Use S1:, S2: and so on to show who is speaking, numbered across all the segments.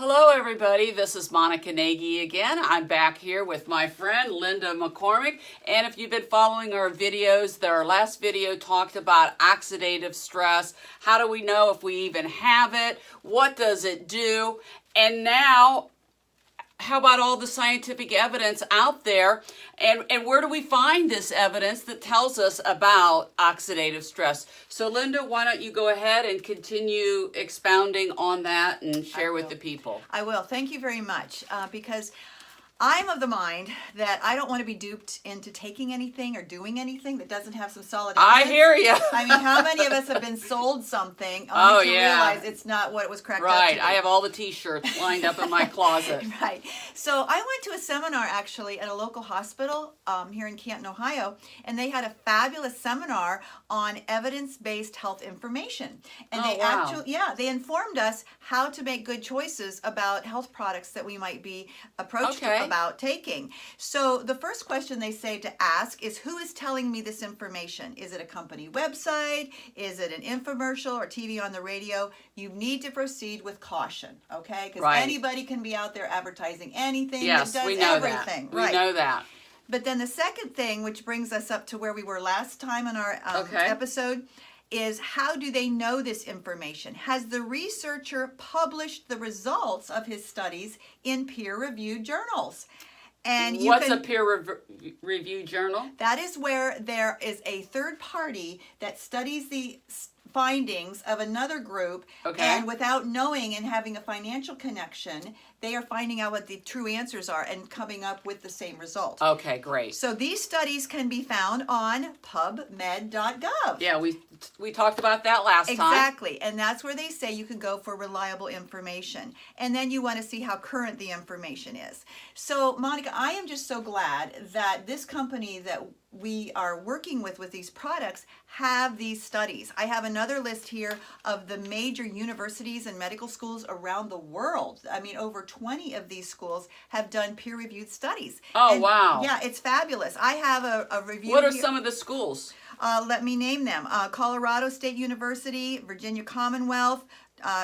S1: Hello everybody, this is Monica Nagy again. I'm back here with my friend Linda McCormick, and if you've been following our videos, our last video talked about oxidative stress. How do we know if we even have it? What does it do? And now, how about all the scientific evidence out there? And where do we find this evidence that tells us about oxidative stress? So Linda, why don't you go ahead and continue expounding on that and share with the people?
S2: I will. Thank you very much. Because I'm of the mind that I don't want to be duped into taking anything or doing anything that doesn't have some solid evidence.
S1: I hear you.
S2: I mean, how many of us have been sold something only to realize it's not what it was cracked up to be?
S1: I have all the t-shirts lined up in my closet.
S2: Right. So I went to a seminar actually at a local hospital here in Canton, Ohio, and they had a fabulous seminar on evidence-based health information. And they informed us how to make good choices about health products that we might be approached about taking. So the first question they say to ask is, who is telling me this information? Is it a company website? Is it an infomercial or TV on the radio? You need to proceed with caution, okay? Because anybody can be out there advertising anything that does everything.
S1: We know that.
S2: But then the second thing, which brings us up to where we were last time in our episode, is how do they know this information? Has the researcher published the results of his studies in peer-reviewed journals? And
S1: what's a peer-reviewed journal?
S2: That is where there is a third party that studies the findings of another group, and without knowing and having a financial connection, they are finding out what the true answers are and coming up with the same result.
S1: Okay, great.
S2: So these studies can be found on pubmed.gov.
S1: Yeah, we talked about that last time.
S2: Exactly, and that's where they say you can go for reliable information. And then you want to see how current the information is. So, Monica, I am just so glad that this company that we are working with these products have these studies. I have another list here of the major universities and medical schools around the world. I mean, over 20 of these schools have done peer-reviewed studies.
S1: Oh, wow.
S2: Yeah, it's fabulous. I have a review.
S1: What are some of the schools?
S2: Let me name them. Colorado State University, Virginia Commonwealth,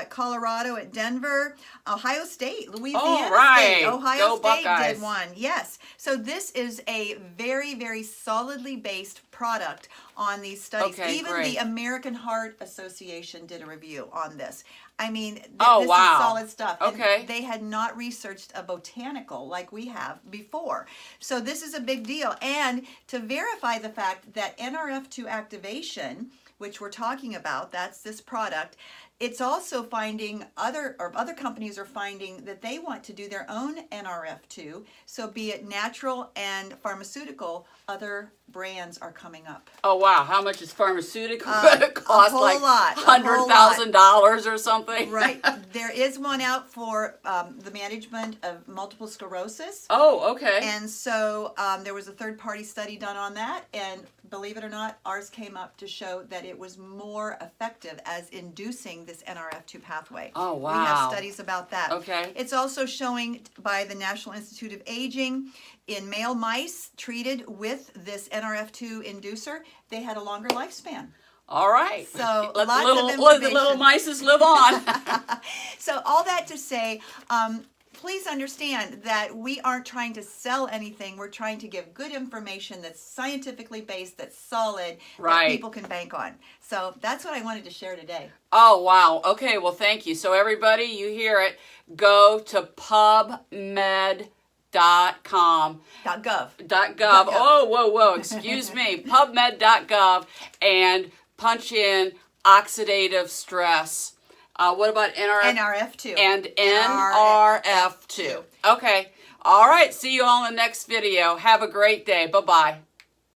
S2: Colorado at Denver, Ohio State, Louisiana State. Ohio State did one. Yes. So this is a very, very solidly based product on these studies. Even the American Heart Association did a review on this. I mean, this is solid stuff. And they had not researched a botanical like we have before. So this is a big deal. And to verify the fact that NRF2 activation, which we're talking about, that's this product, it's also finding other companies are finding that they want to do their own NRF2. So be it natural and pharmaceutical, other brands are coming up.
S1: Oh wow! How much is pharmaceutical going to cost?
S2: A whole lot.
S1: $100,000 or something.
S2: Right. There is one out for the management of multiple sclerosis.
S1: Oh, okay.
S2: And so there was a third-party study done on that, and believe it or not, ours came up to show that it was more effective as inducing this NRF2 pathway.
S1: Oh, wow.
S2: We have studies about that.
S1: Okay.
S2: It's also showing by the National Institute of Aging in male mice treated with this NRF2 inducer, they had a longer lifespan.
S1: All right.
S2: So
S1: let the little mices live on.
S2: So all that to say, please understand that we aren't trying to sell anything. We're trying to give good information that's scientifically based, that's solid, that people can bank on. So that's what I wanted to share today.
S1: Oh, wow. Okay, well, thank you. So everybody, you hear it. Go to pubmed.com.
S2: .gov.
S1: Oh, whoa, excuse me. pubmed.gov and punch in oxidative stress. What about
S2: NRF2?
S1: And NRF2. Okay. All right. See you all in the next video. Have a great day. Bye-bye.